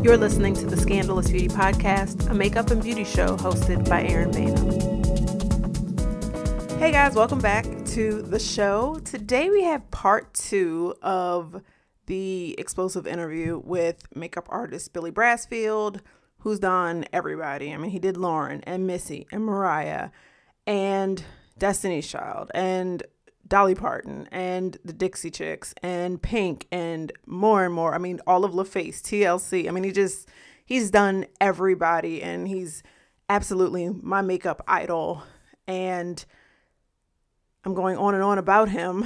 You're listening to the Scandalous Beauty Podcast, a makeup and beauty show hosted by Erin Bainham. Hey guys, welcome back to the show. Today we have part 2 of the explosive interview with makeup artist Billy Brasfield, who's done everybody. I mean, he did Lauren and Missy and Mariah and Destiny's Child and Dolly Parton and the Dixie Chicks and Pink and more. I mean, all of LaFace, TLC. I mean, he's done everybody, and he's absolutely my makeup idol. And I'm going on and on about him.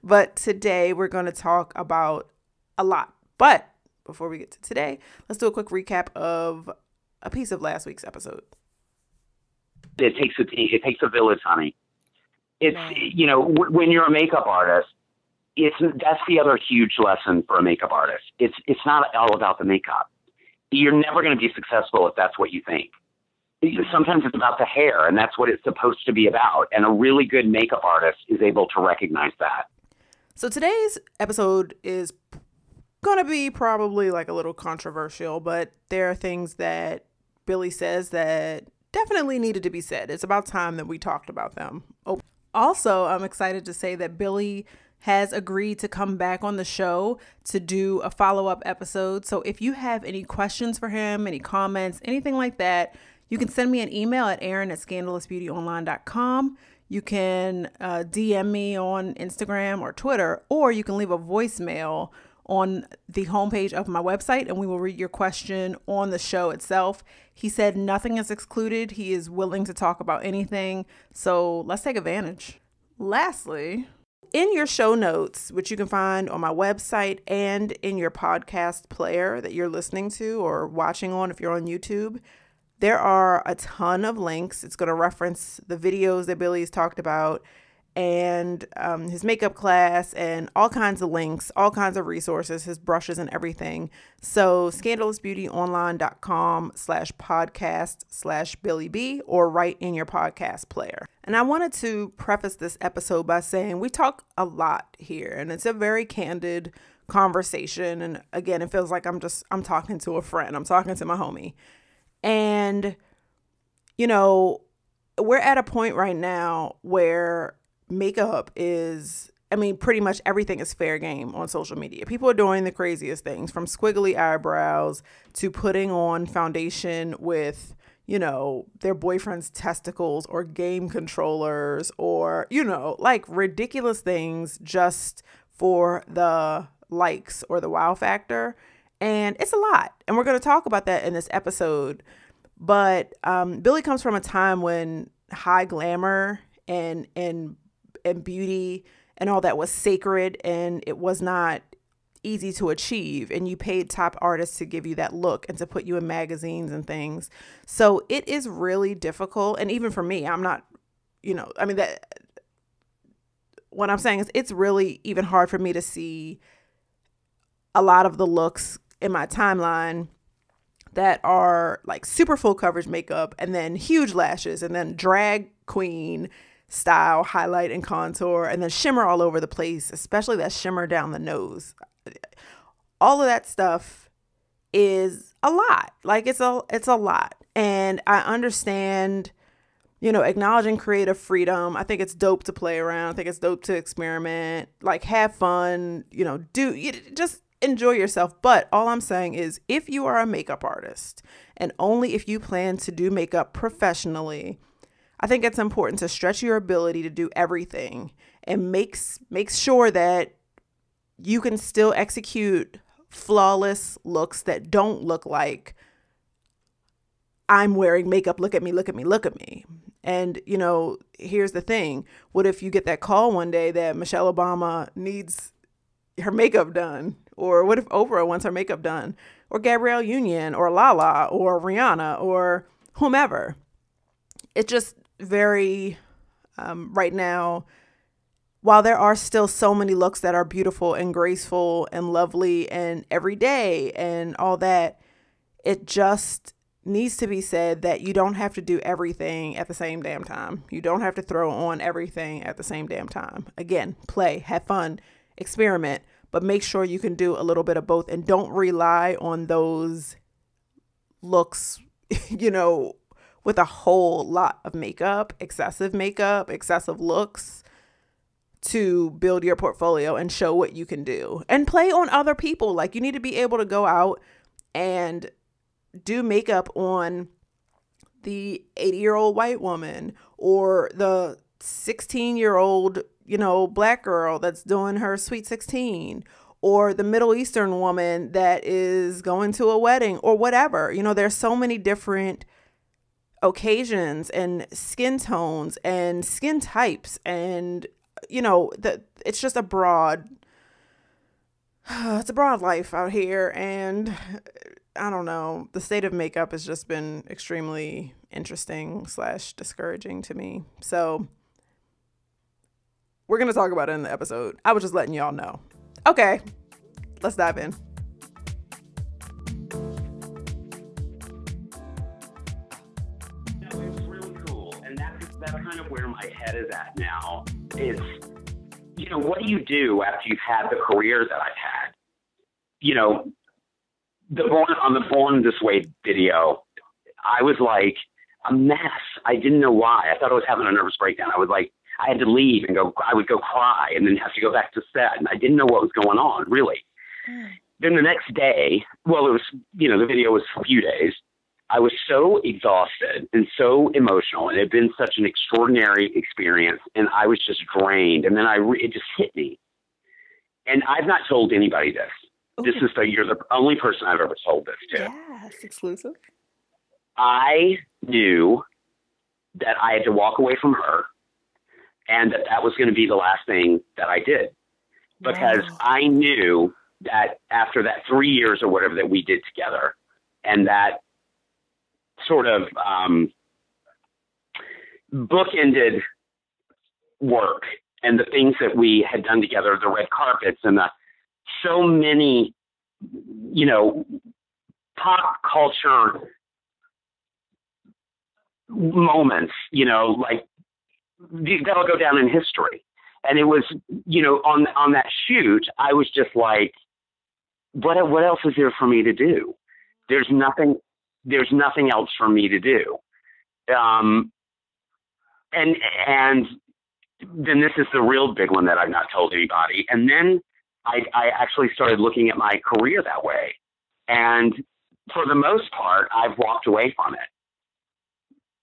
But today we're going to talk about a lot. But before we get to today, let's do a quick recap of a piece of last week's episode. It takes a village, honey. It's, you know, when you're a makeup artist, that's the other huge lesson for a makeup artist. It's not all about the makeup. You're never going to be successful if that's what you think. Sometimes it's about the hair, and that's what it's supposed to be about. And a really good makeup artist is able to recognize that. So today's episode is going to be probably like a little controversial, but there are things that Billy says that definitely needed to be said. It's about time that we talked about them. Oh. Also, I'm excited to say that Billy has agreed to come back on the show to do a follow-up episode. So if you have any questions for him, any comments, anything like that, you can send me an email at erin@scandalousbeautyonline.com. You can DM me on Instagram or Twitter, or you can leave a voicemail on the homepage of my website, and we will read your question on the show itself. He said nothing is excluded. He is willing to talk about anything. So let's take advantage. Lastly, in your show notes, which you can find on my website and in your podcast player that you're listening to or watching on if you're on YouTube, there are a ton of links. It's going to reference the videos that Billy's talked about and his makeup class and all kinds of links, all kinds of resources, his brushes and everything. So scandalousbeautyonline.com/podcast/BillyB or right in your podcast player. And I wanted to preface this episode by saying we talk a lot here, and it's a very candid conversation. And again, it feels like I'm talking to a friend. I'm talking to my homie. And, you know, we're at a point right now where makeup is, I mean, pretty much everything is fair game on social media. People are doing the craziest things, from squiggly eyebrows to putting on foundation with, you know, their boyfriend's testicles or game controllers or, you know, like ridiculous things just for the likes or the wow factor. And it's a lot. And we're going to talk about that in this episode. But Billy comes from a time when high glamour and beauty and all that was sacred, and it was not easy to achieve. And you paid top artists to give you that look and to put you in magazines and things. So it is really difficult. And even for me, I'm not, you know, I mean, that what I'm saying is it's really even hard for me to see a lot of the looks in my timeline that are like super full coverage makeup and then huge lashes and then drag queen style highlight and contour and then shimmer all over the place, especially that shimmer down the nose. All of that stuff is a lot. Like it's a lot. And I understand, you know, acknowledging creative freedom. I think it's dope to play around. I think it's dope to experiment, like have fun, you know, just enjoy yourself. But all I'm saying is if you are a makeup artist and only if you plan to do makeup professionally, I think it's important to stretch your ability to do everything and make sure that you can still execute flawless looks that don't look like I'm wearing makeup. Look at me, look at me, look at me. And, you know, here's the thing. What if you get that call one day that Michelle Obama needs her makeup done? Or what if Oprah wants her makeup done? Or Gabrielle Union or Lala or Rihanna or whomever. It's just very, right now, while there are still so many looks that are beautiful and graceful and lovely and everyday and all that, it just needs to be said that you don't have to do everything at the same damn time. You don't have to throw on everything at the same damn time. Again, play, have fun, experiment, but make sure you can do a little bit of both, and don't rely on those looks, with a whole lot of makeup, excessive looks, to build your portfolio and show what you can do and play on other people. Like, you need to be able to go out and do makeup on the 80-year-old white woman or the 16-year-old, black girl that's doing her sweet 16, or the Middle Eastern woman that is going to a wedding or whatever. There's so many different occasions and skin tones and skin types, and it's just a broad life out here. And I don't know, the state of makeup has just been extremely interesting / discouraging to me. So we're going to talk about it in the episode. I was just letting y'all know. Okay, let's dive in. It's really cool. And that's kind of where my head is at now is, what do you do after you've had the career that I've had? On the Born This Way video, I was like a mess. I didn't know why. I thought I was having a nervous breakdown. I was like, I had to leave and I would go cry and then have to go back to set. And I didn't know what was going on, really. Then the next day, it was, the video was a few days. I was so exhausted and so emotional, and it had been such an extraordinary experience, and I was just drained. And then it just hit me. And I've not told anybody this. Okay. You're the only person I've ever told this to. Yeah, it's exclusive. I knew that I had to walk away from her, and that was going to be the last thing that I did, because I knew that after that 3 years or whatever that we did together, and that sort of bookended work and the things that we had done together, the red carpets and so many, pop culture moments, like that'll go down in history. And it was, on that shoot, I was just like, what else is there for me to do? There's nothing else for me to do. And then this is the real big one that I've not told anybody. And then I actually started looking at my career that way. And for the most part, I've walked away from it.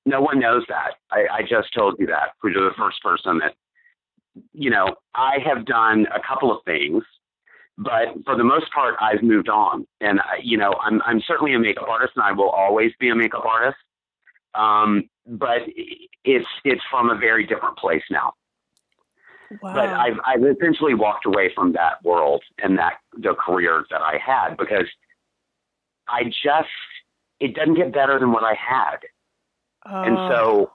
No one knows that. I just told you that. You're the first person that, I have done a couple of things, but for the most part, I've moved on. And, I'm certainly a makeup artist, and I will always be a makeup artist. But it's from a very different place now. Wow. But I've essentially walked away from that world and the career that I had, because it doesn't get better than what I had. And so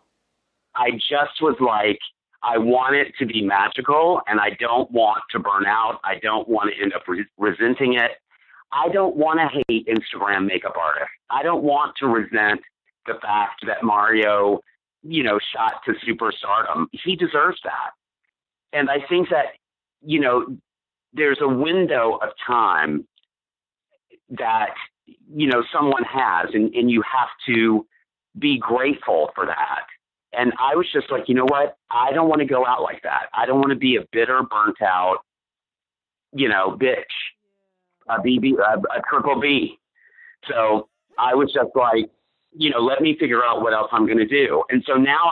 I just was like, I want it to be magical, and I don't want to burn out. I don't want to end up resenting it. I don't want to hate Instagram makeup artists. I don't want to resent the fact that Mario, shot to superstardom. He deserves that. And I think that, there's a window of time that, someone has, and you have to be grateful for that. And I was just like, you know what? I don't want to go out like that. I don't want to be a bitter, burnt out, bitch, a triple B. So I was just like, let me figure out what else I'm going to do. And so now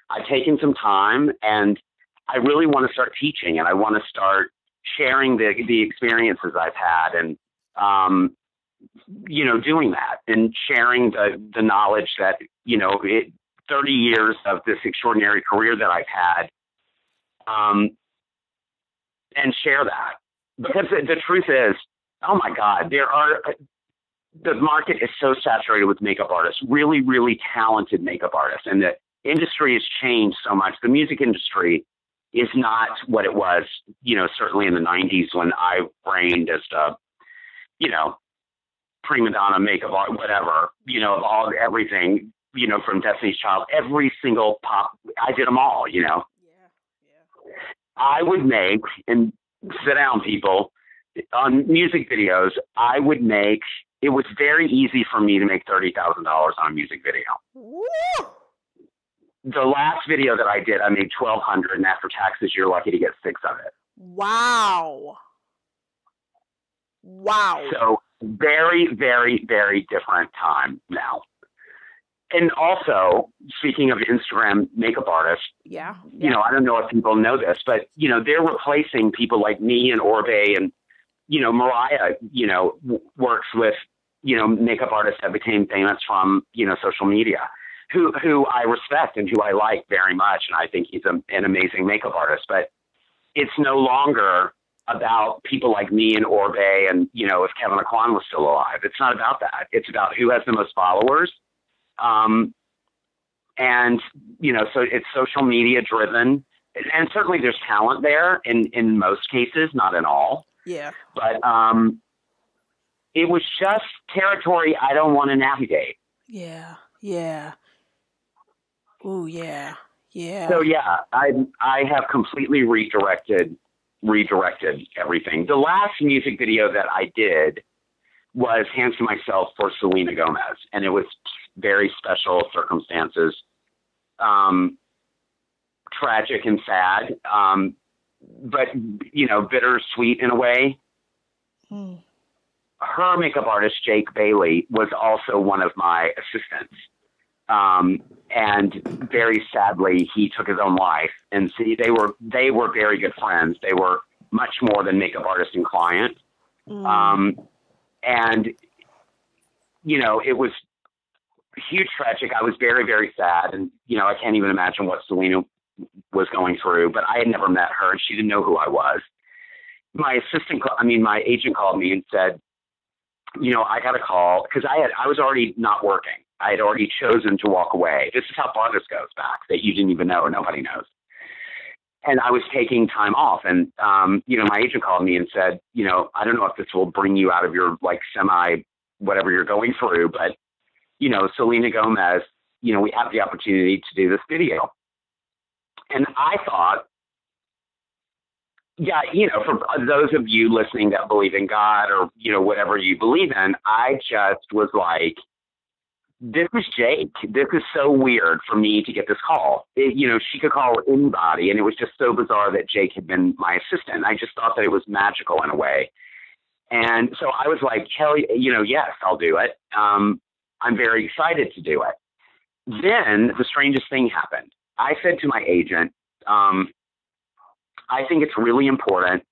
I've taken some time, and I really want to start teaching, and I want to start sharing the experiences I've had, and, doing that and sharing the knowledge that, 30 years of this extraordinary career that I've had, and share that. Because the truth is, oh my God, the market is so saturated with makeup artists, really, really talented makeup artists. And the industry has changed so much. The music industry is not what it was, certainly in the 90s when I reigned as the, prima donna makeup art, whatever, everything, from Destiny's Child, every single pop, I did them all, Yeah. I would make, and sit down, people. On music videos, it was very easy for me to make $30,000 on a music video. Woo! The last video that I did, I made $1,200, and after taxes, you're lucky to get 6 of it. Wow. So very, very, very different time now. And also, speaking of Instagram makeup artists, yeah. you know, I don't know if people know this, but, you know, they're replacing people like me and Orbe and, you know, Mariah, you know, works with, you know, makeup artists that became famous from, you know, social media, who I respect and who I like very much. And I think he's an amazing makeup artist. But it's no longer about people like me and Orbe and, you know, if Kevin Aquan was still alive. It's not about that. It's about who has the most followers. And, you know, so it's social media driven. And certainly there's talent there in most cases, not in all. Yeah. But it was just territory I don't want to navigate. Yeah. Yeah. Ooh, yeah. Yeah. So yeah, I have completely redirected everything. The last music video that I did was Hands to Myself for Selena Gomez, and it was very special circumstances, tragic and sad, but you know, bittersweet in a way. Her makeup artist, Jake Bailey, was also one of my assistants. And very sadly, he took his own life. And see, they were very good friends. They were much more than makeup artist and client. And, you know, it was huge tragic. I was very, very sad. And, you know, I can't even imagine what Selena was going through, but I had never met her and she didn't know who I was. My agent called me and said, you know, I got a call because I was already not working. I had already chosen to walk away. This is how far this goes back, that you didn't even know, nobody knows. And I was taking time off. And, you know, my agent called me and said, you know, I don't know if this will bring you out of your like whatever you're going through, but, you know, Selena Gomez, you know, we have the opportunity to do this video. And I thought, yeah, you know, for those of you listening that believe in God or, you know, whatever you believe in, I just was like, this is Jake. This is so weird for me to get this call. You know, she could call anybody, and it was just so bizarre that Jake had been my assistant. I just thought that it was magical in a way. And so I was like, hell, you know, yes, I'll do it. I'm very excited to do it. Then the strangest thing happened. I said to my agent, I think it's really important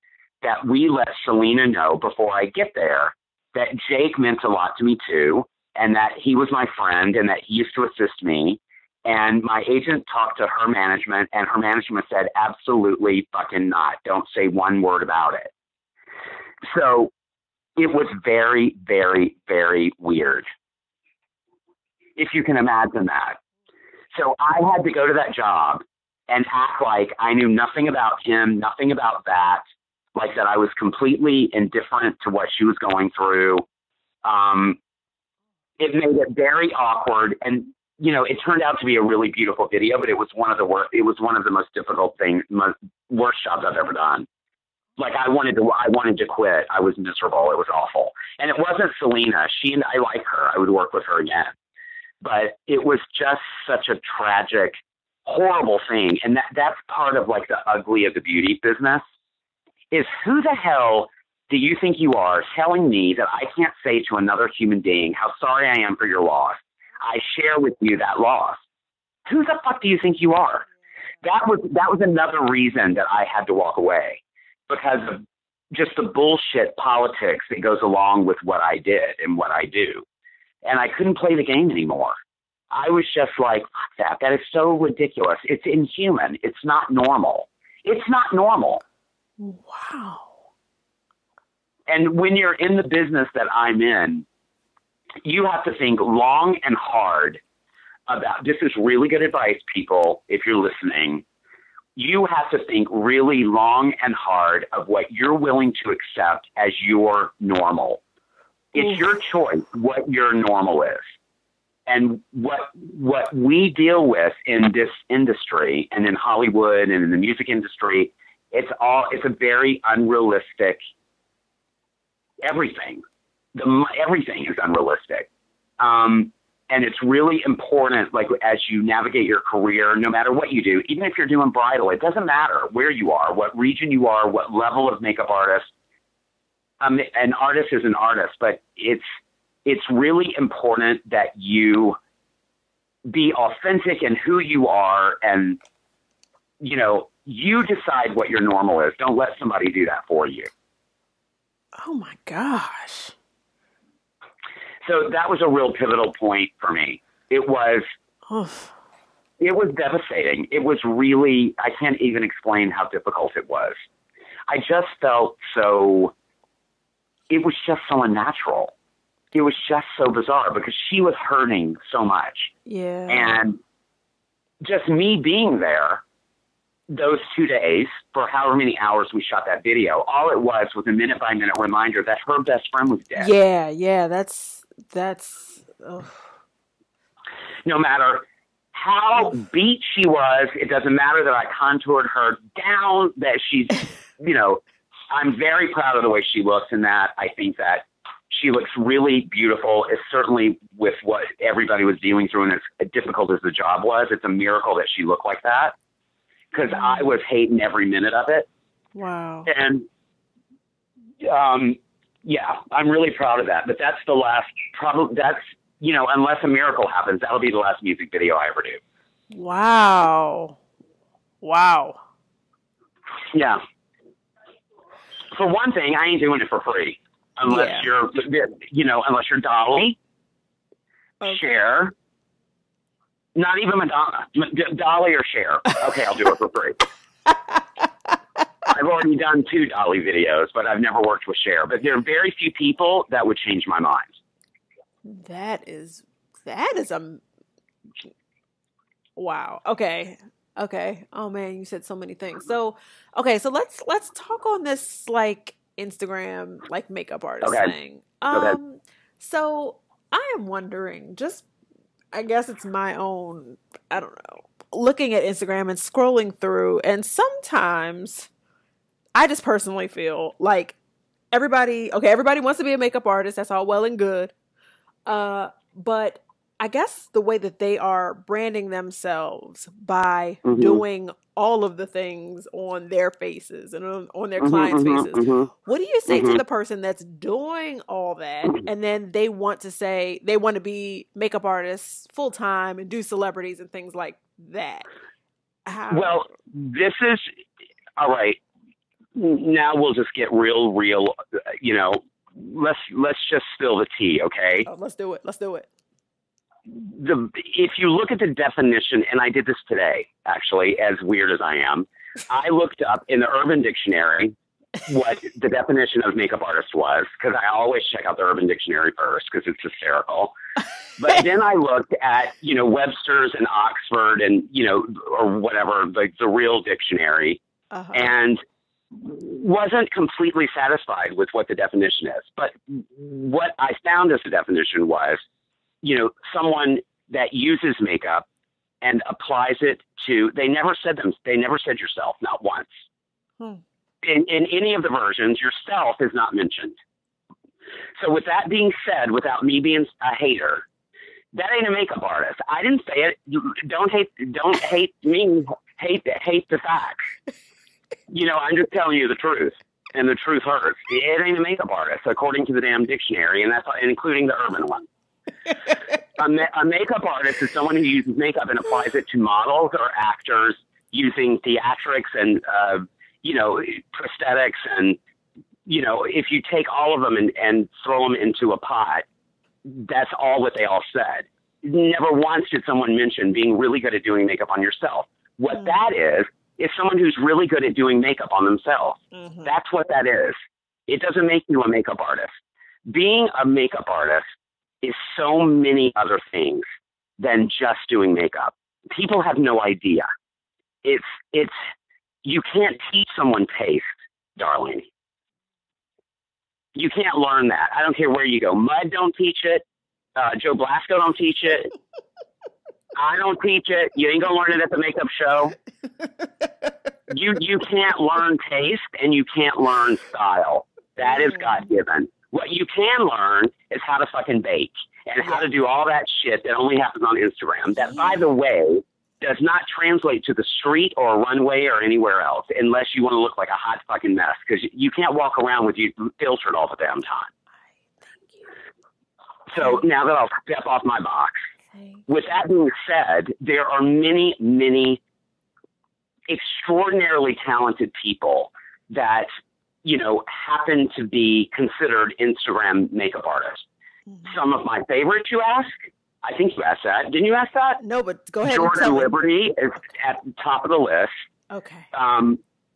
that we let Selena know before I get there that Jake meant a lot to me too, and that he was my friend and that he used to assist me. And my agent talked to her management, and her management said, absolutely fucking not. Don't say one word about it. So it was very, very, very weird, if you can imagine that. So I had to go to that job and act like I knew nothing about him, nothing about that, like that I was completely indifferent to what she was going through. It made it very awkward. And, you know, it turned out to be a really beautiful video, but it was one of the worst. It was one of the most difficult things, worst jobs I've ever done. Like I wanted to quit. I was miserable. It was awful. And it wasn't Selena. I like her. I would work with her again. But it was just such a tragic, horrible thing. And that's part of like the ugly of the beauty business is who the hell do you think you are telling me that I can't say to another human being how sorry I am for your loss? I share with you that loss. Who the fuck do you think you are? That was another reason that I had to walk away, because of just the bullshit politics that goes along with what I did and what I do. And I couldn't play the game anymore. I was just like, fuck that. That is so ridiculous. It's inhuman. It's not normal. It's not normal. Wow. And when you're in the business that I'm in, you have to think long and hard about, this is really good advice, people, if you're listening. You have to think really long and hard of what you're willing to accept as your normal. It's your choice what your normal is. And what we deal with in this industry and in Hollywood and in the music industry It's a very unrealistic, everything. Everything is unrealistic. And it's really important, like, as you navigate your career, no matter what you do, even if you're doing bridal, it doesn't matter where you are, what region you are, what level of makeup artist. An artist is an artist, but it's really important that you be authentic in who you are, and, you know, you decide what your normal is. Don't let somebody do that for you. Oh my gosh. So that was a real pivotal point for me. It was devastating. It was really, I can't even explain how difficult it was. I just felt it was just so unnatural. It was just so bizarre because she was hurting so much. Yeah. And just me being there those 2 days for however many hours we shot that video, all it was a minute by minute reminder that her best friend was dead. Yeah. That's ugh. No matter how beat she was, it doesn't matter that I contoured her down, that she's, you know, I'm very proud of the way she looks in that. I think that she looks really beautiful. It's certainly with what everybody was dealing through, and as difficult as the job was, it's a miracle that she looked like that, because I was hating every minute of it. Wow. And, yeah, I'm really proud of that. But that's the last, you know, unless a miracle happens, that'll be the last music video I ever do. Wow. Yeah. For one thing, I ain't doing it for free. Unless you're Dolly, Cher, not even Madonna, Dolly or Cher. Okay, I'll do it for free. I've already done 2 Dolly videos, but I've never worked with Cher. But there are very few people that would change my mind. That is wow. Okay. Oh man, you said so many things. So, okay, so let's talk on this, like, Instagram, like, makeup artist thing. So I am wondering, just, I guess it's my own, I don't know, looking at Instagram and scrolling through, and sometimes I just personally feel like everybody wants to be a makeup artist. That's all well and good. But I guess the way that they are branding themselves by doing all of the things on their faces and on their clients' faces. What do you say to the person that's doing all that, and then they want to be makeup artists full time and do celebrities and things like that? Well, this is all right. Now we'll just get real. You know, let's just spill the tea, okay? Oh, let's do it. If you look at the definition, and I did this today, actually, as weird as I am, I looked up in the Urban Dictionary what the definition of makeup artist was, because I always check out the Urban Dictionary first because it's hysterical. But then I looked at, you know, Webster's and Oxford and, you know, or whatever, like the real dictionary, and wasn't completely satisfied with what the definition is. But what I found as the definition was, you know, someone that uses makeup and applies it to, they never said yourself, not once. In any of the versions, yourself is not mentioned. So with that being said, without me being a hater, that ain't a makeup artist. I didn't say it. Don't hate me. Hate the facts. You know, I'm just telling you the truth, and the truth hurts. It ain't a makeup artist, according to the damn dictionary, and that's including the urban one. A makeup artist is someone who uses makeup and applies it to models or actors using theatrics and, you know, prosthetics. And, you know, if you take all of them and throw them into a pot, that's all what they all said. Never once did someone mention being really good at doing makeup on yourself. What that is someone who's really good at doing makeup on themselves. That's what that is. It doesn't make you a makeup artist. Being a makeup artist is so many other things than just doing makeup. People have no idea. It's you can't teach someone taste, darling. You can't learn that. I don't care where you go. Mud don't teach it. Joe Blasco don't teach it. I don't teach it. You ain't gonna learn it at the makeup show. You can't learn taste and you can't learn style. That is God-given. What you can learn is how to fucking bake and how to do all that shit that only happens on Instagram. That, by the way, does not translate to the street or a runway or anywhere else unless you want to look like a hot fucking mess, because you can't walk around with you filtered all the damn time. So now that I'll step off my box, with that being said, there are many, many extraordinarily talented people that, you know, happen to be considered Instagram makeup artists. Some of my favorites, you ask? I think you asked that. Didn't you ask that? No, but go ahead. Jordan Liberty is at the top of the list. Okay.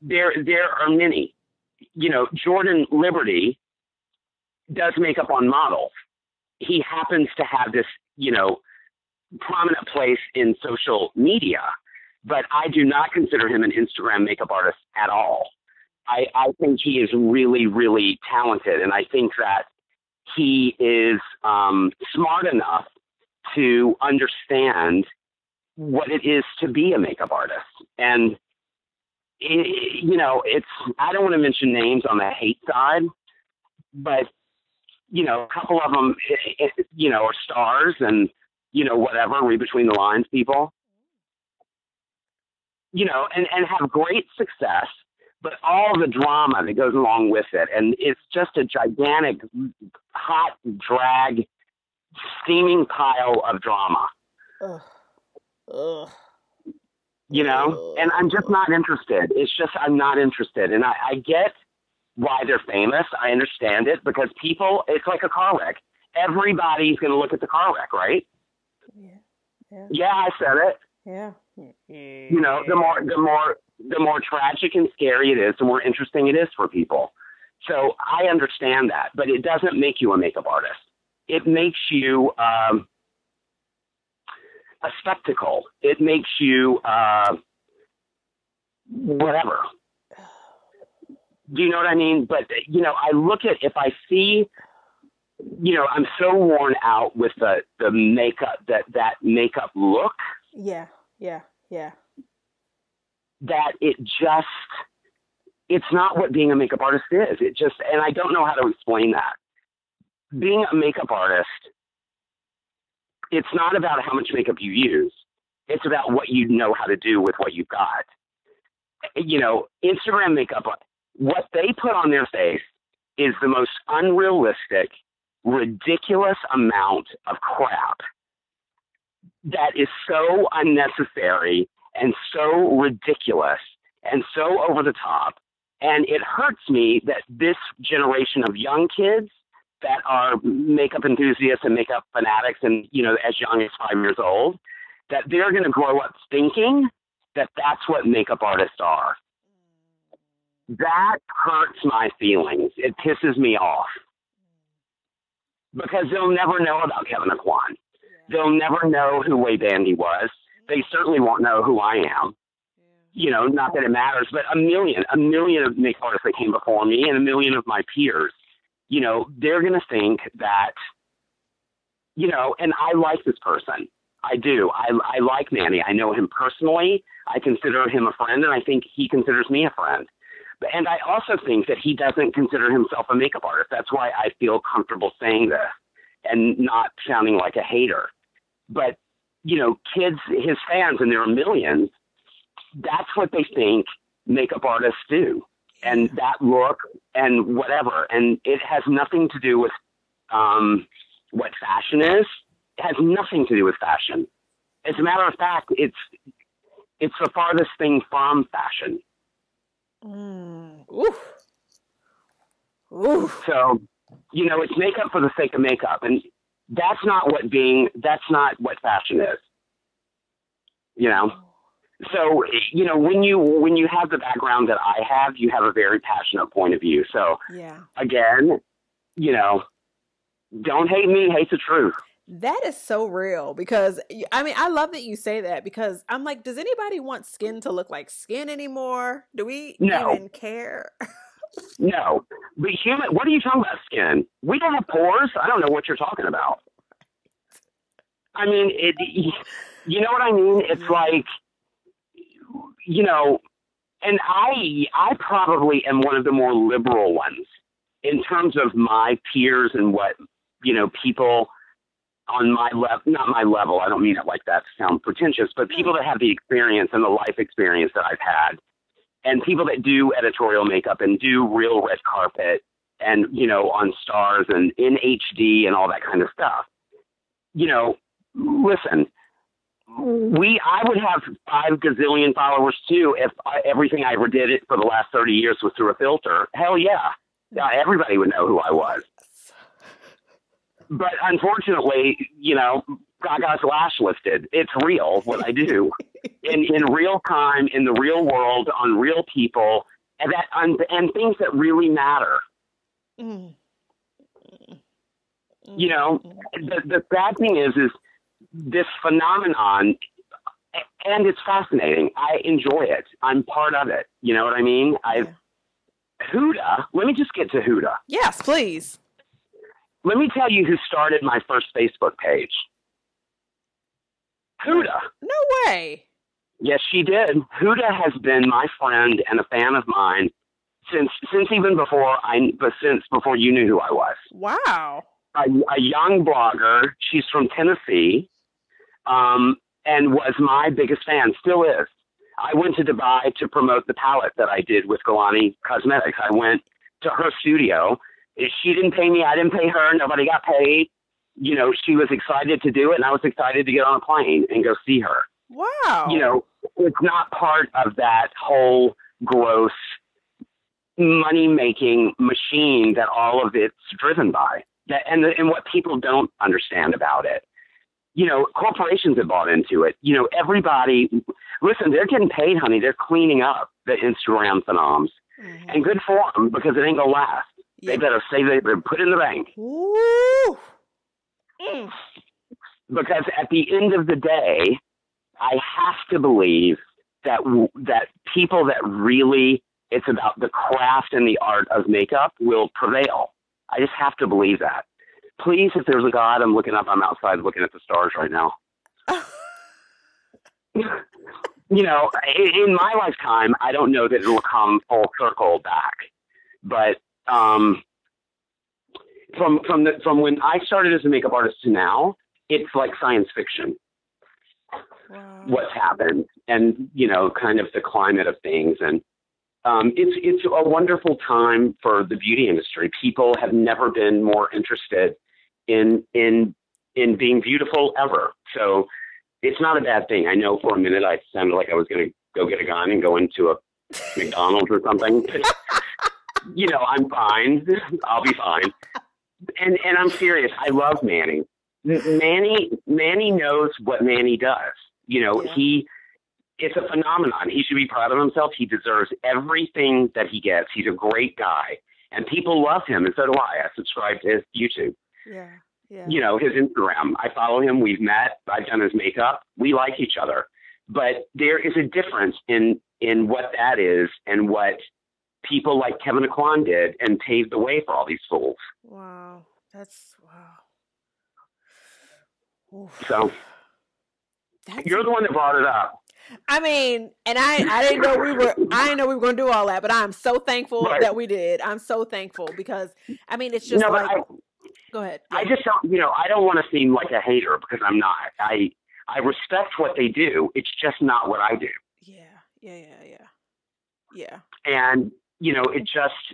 There are many. You know, Jordan Liberty does makeup on models. He happens to have this, you know, prominent place in social media, but I do not consider him an Instagram makeup artist at all. I think he is really, really talented, and I think that he is smart enough to understand what it is to be a makeup artist. And, you know, I don't want to mention names on the hate side, but, you know, a couple of them, you know, are stars and, you know, whatever, read between the lines people, you know, and have great success, but all the drama that goes along with it. And it's just a gigantic, hot drag, steaming pile of drama. You know, and I'm just not interested. It's just, I'm not interested. And I get why they're famous. I understand it, because people, it's like a car wreck. Everybody's going to look at the car wreck, right? Yeah, I said it. Yeah. You know, the more tragic and scary it is, the more interesting it is for people. So I understand that, but it doesn't make you a makeup artist. It makes you a spectacle. It makes you whatever. Do you know what I mean? But, you know, I look at, if I see, you know, I'm so worn out with the makeup, that makeup look. Yeah. That it's not what being a makeup artist is. It just, and I don't know how to explain that. Being a makeup artist, it's not about how much makeup you use. It's about what you know how to do with what you've got. You know, Instagram makeup, what they put on their face is the most unrealistic, ridiculous amount of crap that is so unnecessary and so ridiculous and so over the top. And it hurts me that this generation of young kids that are makeup enthusiasts and makeup fanatics and, you know, as young as 5 years old, that they're going to grow up thinking that that's what makeup artists are. That hurts my feelings. It pisses me off. Because they'll never know about Kevin Aquan. They'll never know who Way Bandy was. They certainly won't know who I am. You know, not that it matters, but a million of makeup artists that came before me and a million of my peers, you know, they're going to think that, you know, and I like this person. I do. I like Manny. I know him personally. I consider him a friend, and I think he considers me a friend. And I also think that he doesn't consider himself a makeup artist. That's why I feel comfortable saying this and not sounding like a hater. But, you know, kids, his fans, and there are millions, that's what they think makeup artists do. And that look and whatever. And it has nothing to do with what fashion is. It has nothing to do with fashion. As a matter of fact, it's the farthest thing from fashion. Oof. So, you know, it's makeup for the sake of makeup. And that's not what fashion is. You know? So, you know, when you have the background that I have, you have a very passionate point of view. So, again, you know, don't hate me, hate the truth. That is so real, because I mean, I love that you say that, because I'm like, does anybody want skin to look like skin anymore? Do we even care? No. But what are you talking about, skin? We don't have pores. I don't know what you're talking about. I mean, you know what I mean? It's like, you know, And I probably am one of the more liberal ones in terms of my peers and what, people on my level, not my level, I don't mean it like that to sound pretentious, but people that have the experience and the life experience that I've had, and people that do editorial makeup and do real red carpet and, on stars and in HD and all that kind of stuff. Listen, I would have 5 gazillion followers too if everything I ever did it for the last 30 years was through a filter. Hell yeah. Everybody would know who I was. But unfortunately, Gaga's lash lifted. It's real, what I do. in real time, in the real world, on real people, and things that really matter. Mm. The bad thing is this phenomenon, and it's fascinating. I enjoy it. I'm part of it. You know what I mean? Huda, let me just get to Huda. Yes, please. Let me tell you who started my first Facebook page. Huda. No way. Yes, she did. Huda has been my friend and a fan of mine since even before you knew who I was. Wow. A young blogger. She's from Tennessee, and was my biggest fan. Still is. I went to Dubai to promote the palette that I did with Galani Cosmetics. I went to her studio. She didn't pay me. I didn't pay her. Nobody got paid. She was excited to do it, and I was excited to get on a plane and go see her. Wow. It's not part of that whole gross money-making machine that all of it's driven by. And what people don't understand about it. Corporations have bought into it. Everybody, listen, they're getting paid, honey. They're cleaning up the Instagram phenoms. Mm-hmm. And good for them, because it ain't going to last. Yep. They better save it and put it in the bank. Ooh. Mm. Because at the end of the day, I have to believe that people that really, it's about the craft and the art of makeup will prevail. I just have to believe that. Please, if there's a God, I'm outside looking at the stars right now. In my lifetime, I don't know that it will come full circle back. But from when I started as a makeup artist to now, it's like science fiction. Wow. What's happened, and kind of the climate of things, and it's a wonderful time for the beauty industry. People have never been more interested in being beautiful ever. So it's not a bad thing. I know for a minute I sounded like I was going to go get a gun and go into a McDonald's or something. I'm fine. I'll be fine. And I'm serious. I love Manny. Manny knows what Manny does. It's a phenomenon. He should be proud of himself. He deserves everything that he gets. He's a great guy, and people love him, and so do I. I subscribe to his YouTube. Yeah. His Instagram. I follow him. We've met. I've done his makeup. We like each other. But there is a difference in what that is and what people like Kevin Aquan did and paved the way for all these fools. Wow. Oof. So you're the one that brought it up. I mean, and I didn't know we were going to do all that, but I'm so thankful that we did. I'm so thankful because it's just go ahead. Yeah. I just don't, I don't want to seem like a hater because I'm not. I respect what they do. It's just not what I do. Yeah. And, it just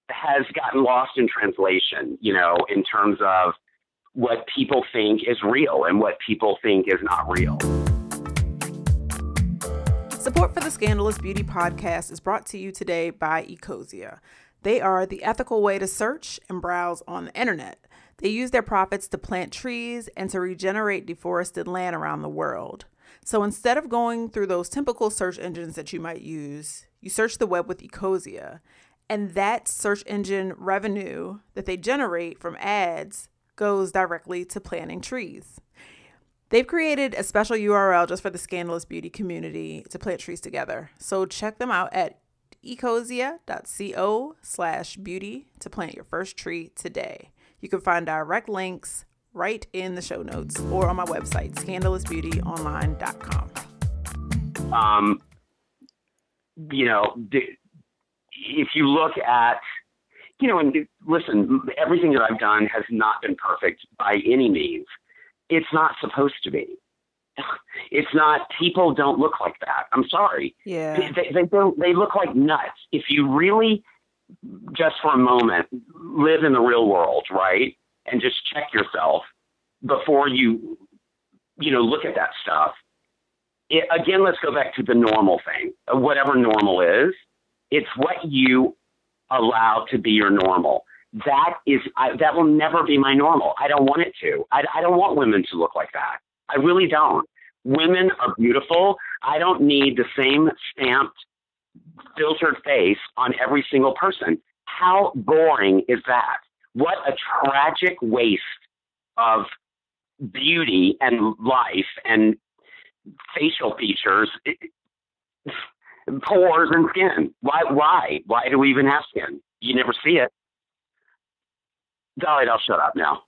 has gotten lost in translation, in terms of what people think is real and what people think is not real. Support for the Scandalous Beauty Podcast is brought to you today by Ecosia. They are the ethical way to search and browse on the internet. They use their profits to plant trees and to regenerate deforested land around the world. So instead of going through those typical search engines that you might use, you search the web with Ecosia. And that search engine revenue that they generate from ads goes directly to planting trees. They've created a special URL just for the Scandalous Beauty community to plant trees together. So check them out at ecosia.co/beauty to plant your first tree today. You can find direct links right in the show notes or on my website, scandalousbeautyonline.com. you know, if you look at, you know, and listen, everything that I've done has not been perfect by any means. It's not supposed to be. It's not. People don't look like that. I'm sorry. Yeah. They don't. They look like nuts. If you really, just for a moment, live in the real world, right, and just check yourself before you look at that stuff. Again, let's go back to the normal thing. Whatever normal is, it's what you allow to be your normal. That will never be my normal. I don't want it to. I don't want women to look like that. I really don't. Women are beautiful. I don't need the same stamped, filtered face on every single person. How boring is that? What a tragic waste of beauty and life and facial features, pores and skin. Why do we even have skin? You never see it. Dolly, I'll shut up now.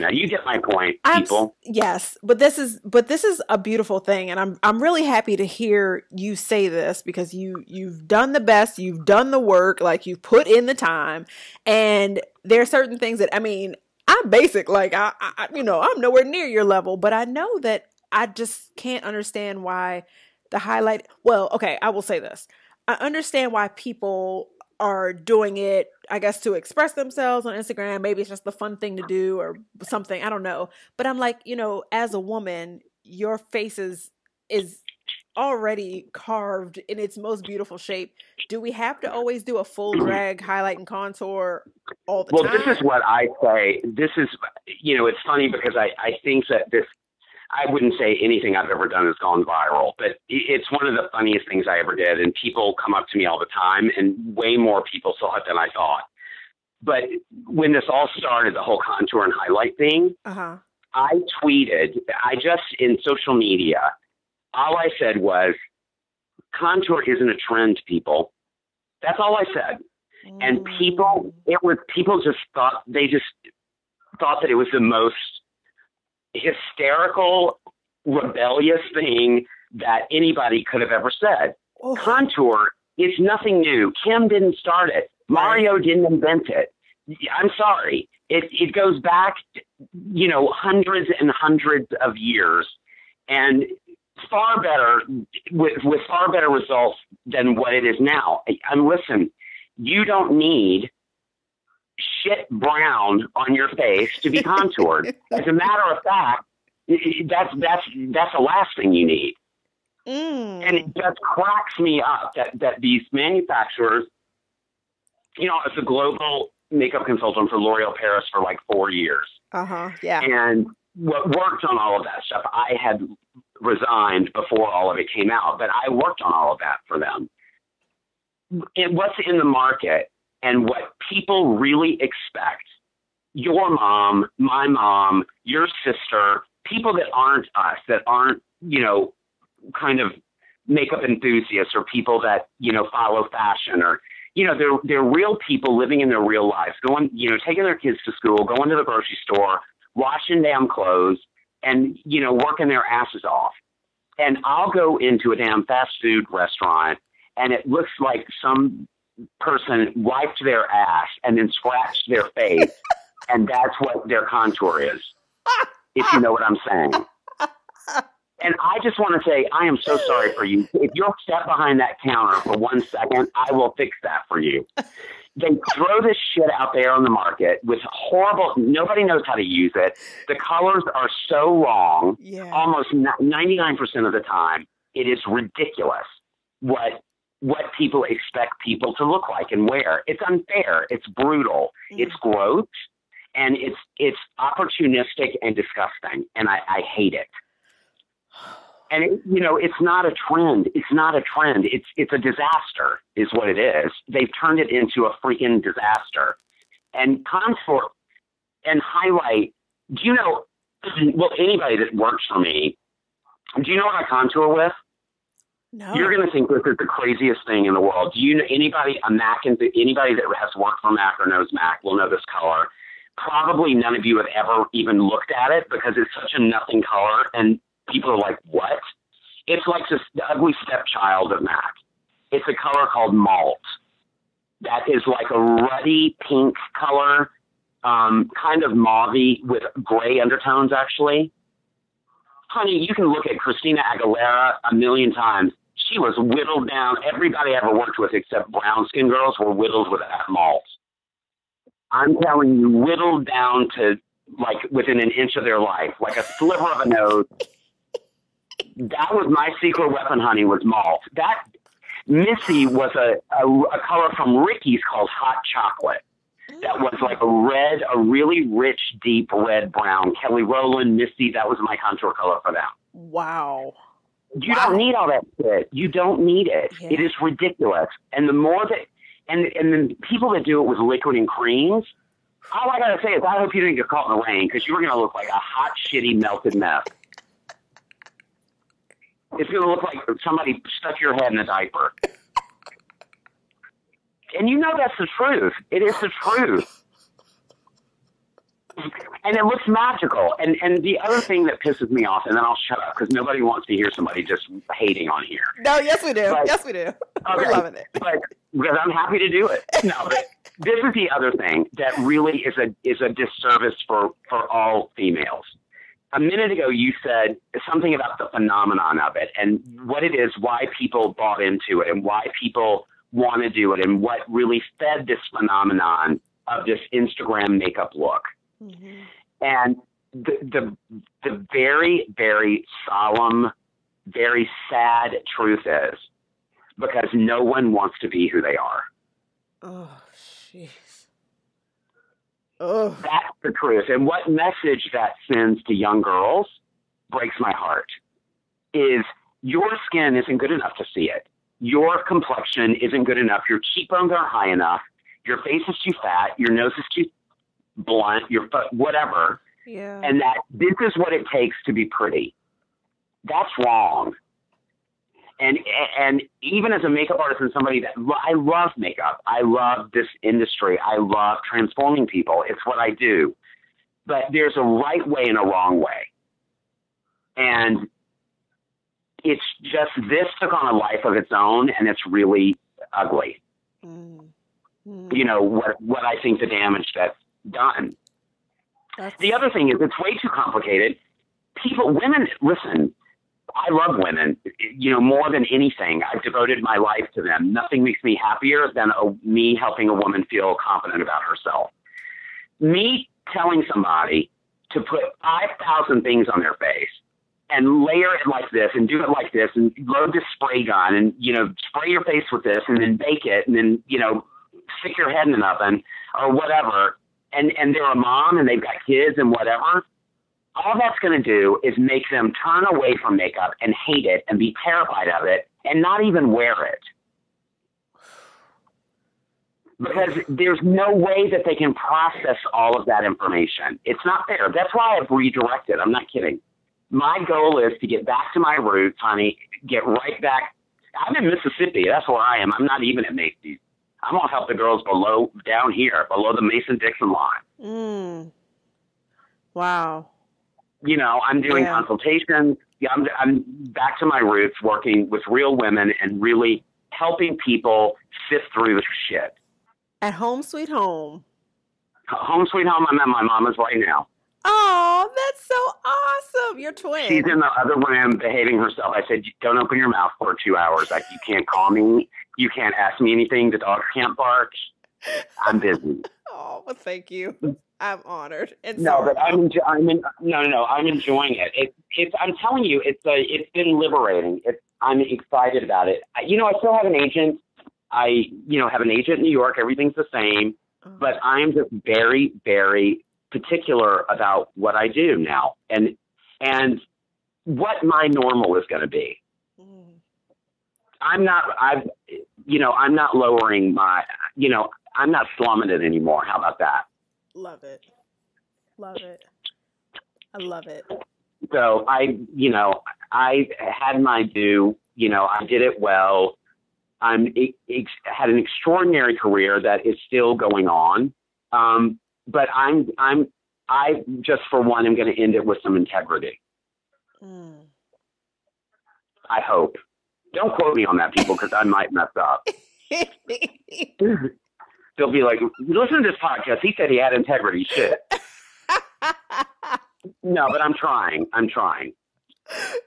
You get my point, people. Yes, but this is a beautiful thing, and I'm really happy to hear you say this, because you've done the best, you've done the work, like you've put in the time, and there are certain things that, I mean, I'm basic, like I'm nowhere near your level, but I know that I just can't understand why the highlight. Well, okay, I will say this: I understand why people are doing it, I guess, to express themselves on Instagram. Maybe it's just the fun thing to do or something. I don't know. But I'm like, as a woman, your face is already carved in its most beautiful shape. Do we have to always do a full drag highlight and contour all the time? Well, this is what I say. This is, it's funny because I think that I wouldn't say anything I've ever done has gone viral, but it's one of the funniest things I ever did. And people come up to me all the time, and way more people saw it than I thought. But when this all started, the whole contour and highlight thing, I tweeted, in social media, all I said was, contour isn't a trend, people. That's all I said. And people just thought that it was the most hysterical, rebellious thing that anybody could have ever said. Oh. Contour is nothing new. Kim didn't start it. Mario didn't invent it. I'm sorry. It goes back, hundreds and hundreds of years, and far better, with far better results than what it is now. And listen, you don't need shit brown on your face to be contoured. As a matter of fact, that's the last thing you need. And it just cracks me up that these manufacturers, I was a global makeup consultant for L'Oreal Paris for like 4 years. Yeah. And what worked on all of that stuff, I had resigned before all of it came out, but I worked on all of that for them. And what's in the market and what people really expect, your mom, my mom, your sister, people that aren't us, that aren't, kind of makeup enthusiasts, or people that, follow fashion, or, they're real people living in their real lives, going, taking their kids to school, going to the grocery store, washing damn clothes, and, working their asses off. And I'll go into a damn fast food restaurant, and it looks like some person wiped their ass and then scratched their face, and that's what their contour is, if you know what I'm saying. And I just want to say, I am so sorry for you. If you'll step behind that counter for 1 second, I will fix that for you. They throw this shit out there on the market with horrible, nobody knows how to use it. The colors are so wrong, almost 99% of the time. It is ridiculous what people expect people to look like and wear. It's unfair. It's brutal. It's gross. And it's opportunistic and disgusting. And I hate it. And it's not a trend. It's not a trend. It's a disaster is what it is. They've turned it into a freaking disaster. And contour and highlight, anybody that works for me, do you know what I contour with? No. You're going to think this is the craziest thing in the world. Do you know anybody that has worked for MAC or knows MAC will know this color? Probably none of you have ever even looked at it because it's such a nothing color, and people are like, what? It's like this, the ugly stepchild of MAC. It's a color called malt. That is like a ruddy pink color, kind of mauvey with gray undertones, actually. Honey, you can look at Christina Aguilera a million times. She was whittled down. Everybody I ever worked with except brown-skinned girls were whittled with that malt. I'm telling you, whittled down to like within an inch of their life, like a sliver of a nose. That was my secret weapon, honey, was malt. That Missy was a color from Ricky's called hot chocolate. That was like a really rich, deep red brown. Kelly Rowland, Missy, that was my contour color for them. Wow. You don't need all that shit. You don't need it. Yeah. It is ridiculous. And the more that, and the people that do it with liquid and creams, all I gotta say is I hope you didn't get caught in the rain because you were gonna look like a hot, shitty, melted mess. It's gonna look like somebody stuck your head in a diaper. And you know that's the truth. It is the truth. And it looks magical. And the other thing that pisses me off, and then I'll shut up because nobody wants to hear somebody just hating on here. No, yes we do. But, yes we do. Okay, we're loving it. But because I'm happy to do it. No, but this is the other thing that really is a disservice for all females. A minute ago, you said something about the phenomenon of it and what it is, why people bought into it and why people want to do it and what really fed this phenomenon of this Instagram makeup look. Mm-hmm. And the very, very solemn, very sad truth is because no one wants to be who they are. Oh, jeez. Oh. That's the truth. And what message that sends to young girls breaks my heart is your skin isn't good enough to see it. Your complexion isn't good enough. Your cheekbones aren't high enough. Your face is too fat. Your nose is too blunt. Your whatever. Yeah. And that this is what it takes to be pretty. That's wrong. And even as a makeup artist and somebody that I love makeup, I love this industry. I love transforming people. It's what I do. But there's a right way and a wrong way. And it's just this took on a life of its own, and it's really ugly. You know, what I think the damage that's done. The other thing is it's way too complicated. Women, listen, I love women, you know, more than anything. I've devoted my life to them. Nothing makes me happier than me helping a woman feel confident about herself. Me telling somebody to put 5,000 things on their face and layer it like this and do it like this and load this spray gun and, you know, spray your face with this and then bake it and then, you know, stick your head in an oven or whatever. And they're a mom and they've got kids and whatever. All that's going to do is make them turn away from makeup and hate it and be terrified of it and not even wear it. Because there's no way that they can process all of that information. It's not fair. That's why I've redirected. I'm not kidding. My goal is to get back to my roots, honey, get right back. I'm in Mississippi. That's where I am. I'm not even at Macy's. I'm going to help the girls down here, below the Mason-Dixon line. Wow. You know, I'm doing consultations. Yeah, I'm back to my roots, working with real women and really helping people sift through the shit. At Home Sweet Home. Home Sweet Home, I'm at my mama's right now. Oh, that's so awesome. Your twin. She's in the other room behaving herself. I said, don't open your mouth for 2 hours. Like, you can't call me. You can't ask me anything. The dogs can't bark. I'm busy. Oh, well, thank you. I'm honored. And no, but I'm enjoying it. I'm telling you, it's been liberating. I'm excited about it. I still have an agent. I have an agent in New York. Everything's the same, but I'm just very, very particular about what I do now and what my normal is going to be. I'm not lowering my, I'm not slumming it anymore. How about that? Love it. Love it. I love it. So I had my due, I did it well. Had an extraordinary career that is still going on. But I just for one am going to end it with some integrity. I hope. Don't quote me on that, people, because I might mess up. They'll be like, listen to this podcast. He said he had integrity. Shit. No, but I'm trying.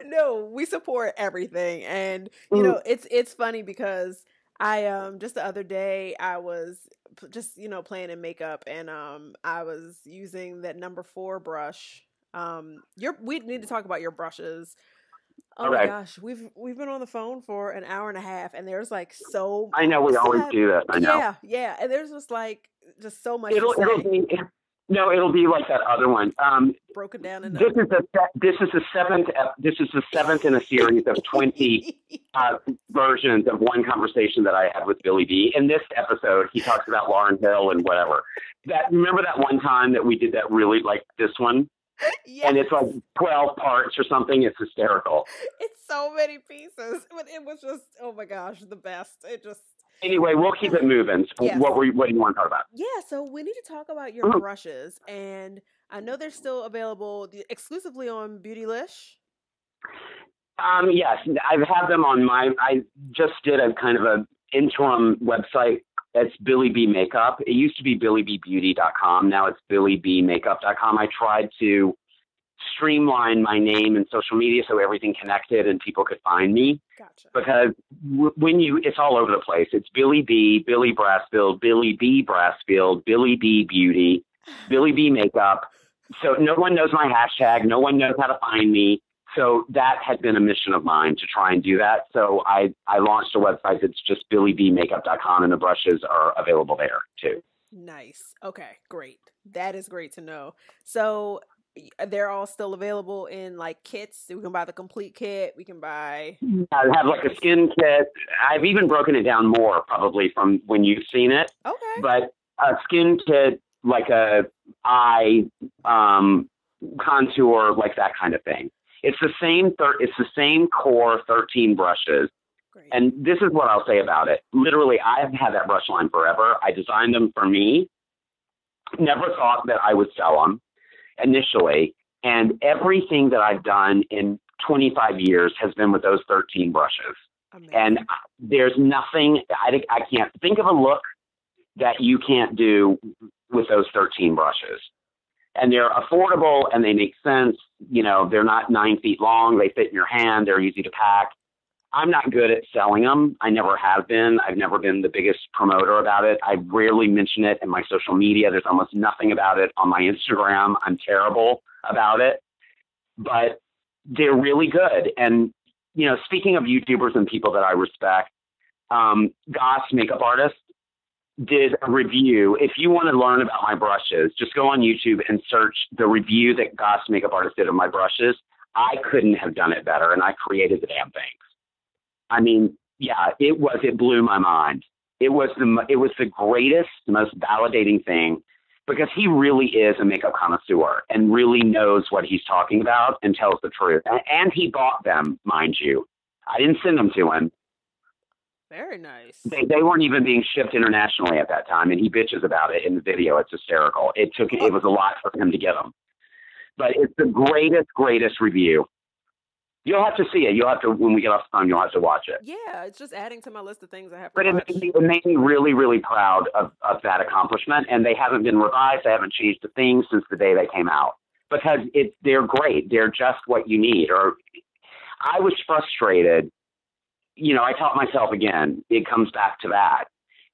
No, we support everything. And, you know, it's funny because I, just the other day, I was just, you know, playing in makeup, and, I was using that number 4 brush. We need to talk about your brushes. Oh my gosh, we've been on the phone for an hour and a half, and there's like so. I know we always do that. I know. Yeah, and there's just so much. It'll be like that other one. Broken down in. This is the seventh in a series of 20 versions of one conversation that I had with Billy B. In this episode, he talks about Lauryn Hill and whatever. Remember that one time that we did that really like this one? Yes. And it's like 12 parts or something. It's hysterical. It's so many pieces, but it was just, oh my gosh, the best. Anyway, we'll keep it moving. So yes. What do you want to talk about? Yeah, so we need to talk about your brushes, and I know they're still available exclusively on Beautylish. Yes, I've had them on I just did a kind of an interim website. It's Billy B Makeup. It used to be BillyBBeauty.com. Now it's BillyBMakeup.com. I tried to streamline my name and social media so everything connected and people could find me. Gotcha. Because it's all over the place. It's Billy B, Billy Brasfield, Billy B Brasfield, Billy B Beauty, Billy B Makeup. So no one knows my hashtag. No one knows how to find me. So that had been a mission of mine to try and do that. So I launched a website that's just BillyBMakeup.com, and the brushes are available there too. Nice. Okay, great. That is great to know. So they're all still available in like kits. We can buy the complete kit. We can buy. I have like a skin kit. I've even broken it down more probably from when you've seen it. Okay. But a skin kit, like a eye contour, like that kind of thing. It's the same core 13 brushes. Great. And this is what I'll say about it. Literally, I've had that brush line forever. I designed them for me. Never thought that I would sell them initially. And everything that I've done in 25 years has been with those 13 brushes. Amazing. And there's nothing, I can't think of a look that you can't do with those 13 brushes. And they're affordable and they make sense. You know, they're not 9 feet long. They fit in your hand. They're easy to pack. I'm not good at selling them. I never have been. I've never been the biggest promoter about it. I rarely mention it in my social media. There's almost nothing about it on my Instagram. I'm terrible about it. But they're really good. And, you know, speaking of YouTubers and people that I respect, Goss, makeup artist, did a review. If you want to learn about my brushes, just go on YouTube and search the review that Goss makeup artist did of my brushes. I couldn't have done it better, and I created the damn things. I mean, yeah, it blew my mind. It was the greatest, most validating thing, because he really is a makeup connoisseur and really knows what he's talking about and tells the truth. And he bought them, mind you. I didn't send them to him. Very nice. They weren't even being shipped internationally at that time, and he bitches about it in the video. It's hysterical. It was a lot for him to get them. But it's the greatest review. You'll have to see it. When we get off the phone, you'll have to watch it. Yeah, it's just adding to my list of things I have to watch. But it made me really, really proud of that accomplishment, and they haven't been revised. They haven't changed a thing since the day they came out, because they're great. They're just what you need. Or I was frustrated. You know, I taught myself again. It comes back to that.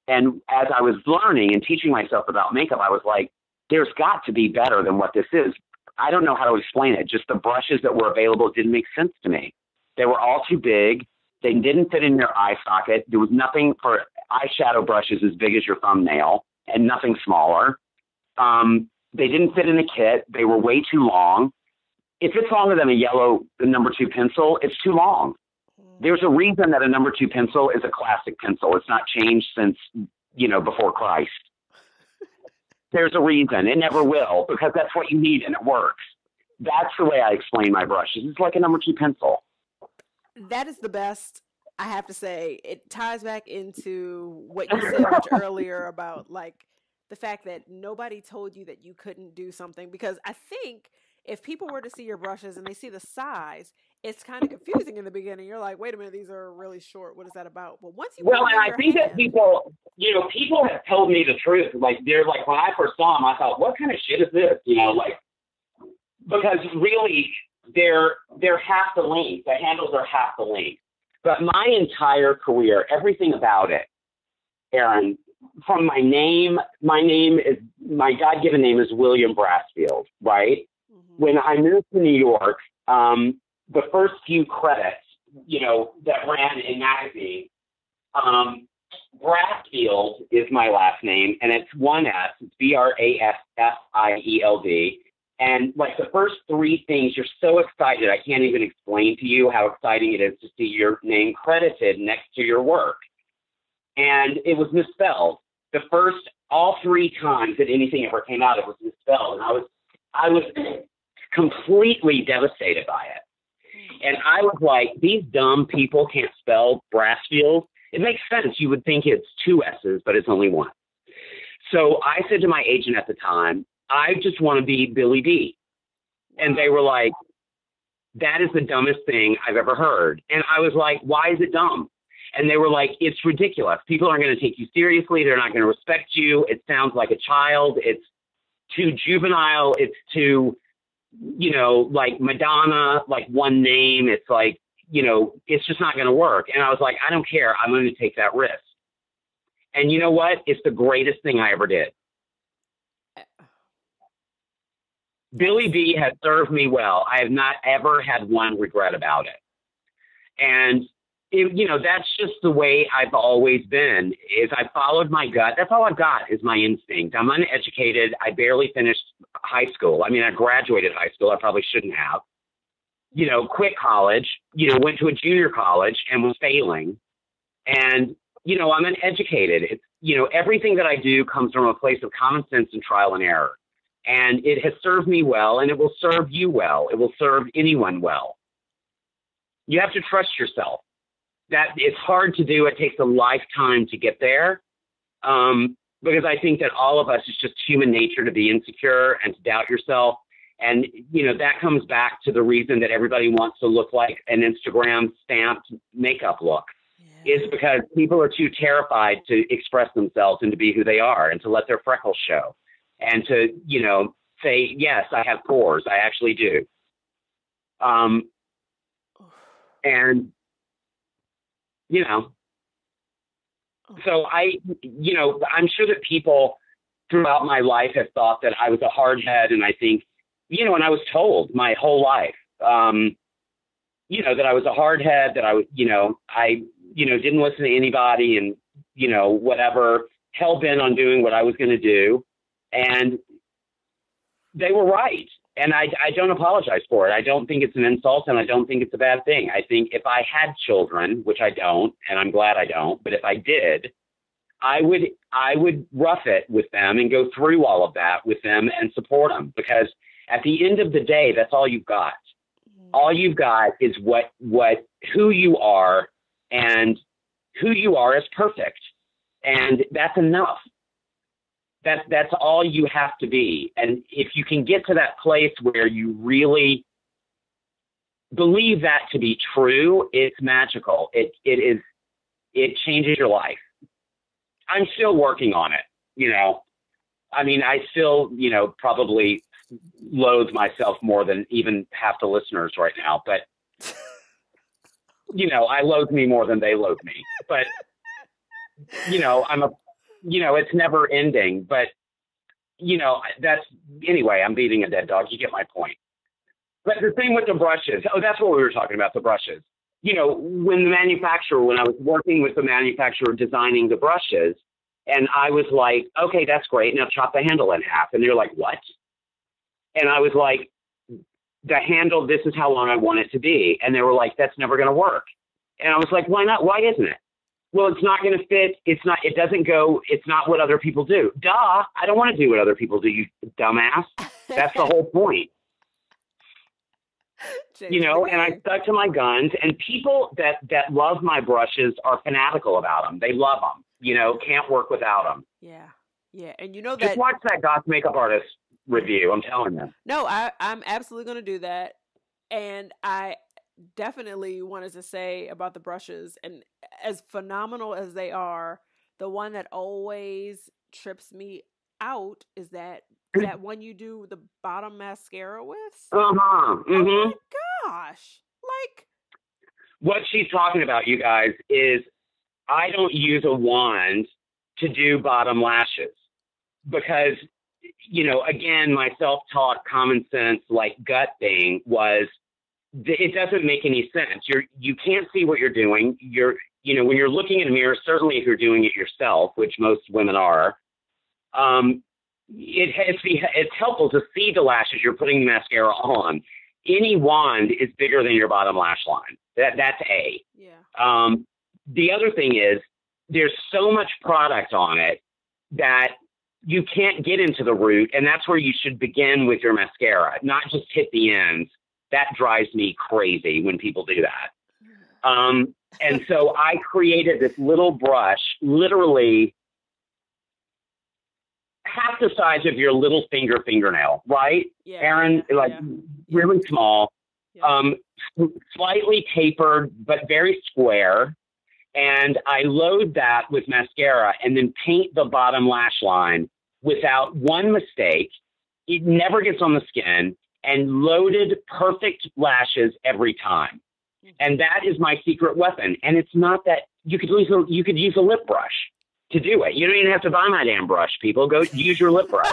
And as I was learning and teaching myself about makeup, I was like, there's got to be better than what this is. I don't know how to explain it. Just the brushes that were available didn't make sense to me. They were all too big. They didn't fit in your eye socket. There was nothing for eyeshadow brushes as big as your thumbnail and nothing smaller. They didn't fit in a kit. They were way too long. If it's longer than the number 2 pencil, it's too long. There's a reason that a number 2 pencil is a classic pencil. It's not changed since, before Christ. There's a reason. It never will, because that's what you need and it works. That's the way I explain my brushes. It's like a number 2 pencil. That is the best, I have to say. It ties back into what you said much earlier about like the fact that nobody told you that you couldn't do something. Because I think if people were to see your brushes and they see the size, it's kind of confusing in the beginning. You're like, wait a minute, these are really short. What is that about? But once you Well, and I think that people have told me the truth. Like, they're like, when I first saw them, I thought, what kind of shit is this? You know, like, because really, they're half the length. The handles are half the length. But my entire career, everything about it, Aaron, from my God-given name is William Brasfield, right? Mm-hmm. When I moved to New York, the first few credits, you know, that ran in magazine, Brasfield is my last name, and it's one S. It's Brasfield. And like the first three things, you're so excited. I can't even explain to you how exciting it is to see your name credited next to your work. And it was misspelled. The first, all three times that anything ever came out, it was misspelled. And I was completely devastated by it. And I was like, these dumb people can't spell Brasfield. It makes sense. You would think it's two S's, but it's only one. So I said to my agent at the time, I just want to be Billy B. And they were like, that is the dumbest thing I've ever heard. And I was like, why is it dumb? And they were like, it's ridiculous. People aren't going to take you seriously. They're not going to respect you. It sounds like a child. It's too juvenile. It's too, you know, like Madonna, like one name. It's like, you know, it's just not going to work. And I was like, I don't care. I'm going to take that risk. And you know what? It's the greatest thing I ever did. Billy B has served me well. I have not ever had one regret about it. And, you know, that's just the way I've always been, is I followed my gut. That's all I've got is my instinct. I'm uneducated. I barely finished high school. I mean, I graduated high school. I probably shouldn't have. You know, quit college, you know, went to a junior college and was failing. And, you know, I'm uneducated. It's, you know, everything that I do comes from a place of common sense and trial and error. And it has served me well, and it will serve you well. It will serve anyone well. You have to trust yourself. That it's hard to do. It takes a lifetime to get there, because I think that all of us, it's just human nature to be insecure and to doubt yourself. And, you know, that comes back to the reason that everybody wants to look like an Instagram stamped makeup look. Is because people are too terrified to express themselves and to be who they are and to let their freckles show. And to, you know, say, yes, I have pores. I actually do. And, you know, so you know, I'm sure that people throughout my life have thought that I was a hardhead. And I think, you know, and I was told my whole life, you know, that I was a hardhead, that I was, you know, didn't listen to anybody and, you know, whatever, hell bent on doing what I was going to do. And they were right. And I don't apologize for it. I don't think it's an insult, and I don't think it's a bad thing. I think if I had children, which I don't, and I'm glad I don't, but if I did, I would rough it with them and go through all of that with them and support them, because at the end of the day, that's all you've got. All you've got is who you are, and who you are is perfect. And that's enough. That's all you have to be. And if you can get to that place where you really believe that to be true, it's magical. It changes your life. I'm still working on it, you know. I mean, I still, you know, probably loathe myself more than even half the listeners right now. But, you know, I loathe me more than they loathe me. But, you know, it's never ending. But, you know, anyway, I'm beating a dead dog. You get my point. But the thing with the brushes, that's what we were talking about, the brushes. You know, when I was working with the manufacturer designing the brushes, and I was like, okay, that's great. Now chop the handle in half. And they're like, what? And I was like, the handle, this is how long I want it to be. And they were like, that's never going to work. And I was like, why not? Why isn't it? Well, it's not going to fit. It's not what other people do. Duh. I don't want to do what other people do, you dumbass. That's the whole point. You know, and I stuck to my guns, and people that love my brushes are fanatical about them. They love them, you know, can't work without them. Yeah. Yeah. And you know, just watch that Goth makeup artist review. I'm telling you. No, I'm absolutely going to do that. And I definitely wanted to say about the brushes, and as phenomenal as they are, the one that always trips me out is that one you do the bottom mascara with. Uh-huh. Mm-hmm. Oh my gosh. Like, what she's talking about, you guys, is I don't use a wand to do bottom lashes because, again, my self-taught common sense, like gut thing was it doesn't make any sense. You can't see what you're doing. When you're looking in a mirror, certainly if you're doing it yourself, which most women are, it's helpful to see the lashes you're putting the mascara on. Any wand is bigger than your bottom lash line. That's A. Yeah. The other thing is there's so much product on it that you can't get into the root, and that's where you should begin with your mascara, not just hit the ends. That drives me crazy when people do that. And so I created this little brush, literally half the size of your little fingernail, right? Yeah, Aaron, really small, slightly tapered, but very square. And I load that with mascara and then paint the bottom lash line without one mistake. It never gets on the skin, and loaded perfect lashes every time. And that is my secret weapon. And it's not that you could use a lip brush to do it. You don't even have to buy my damn brush, people. Go use your lip brush.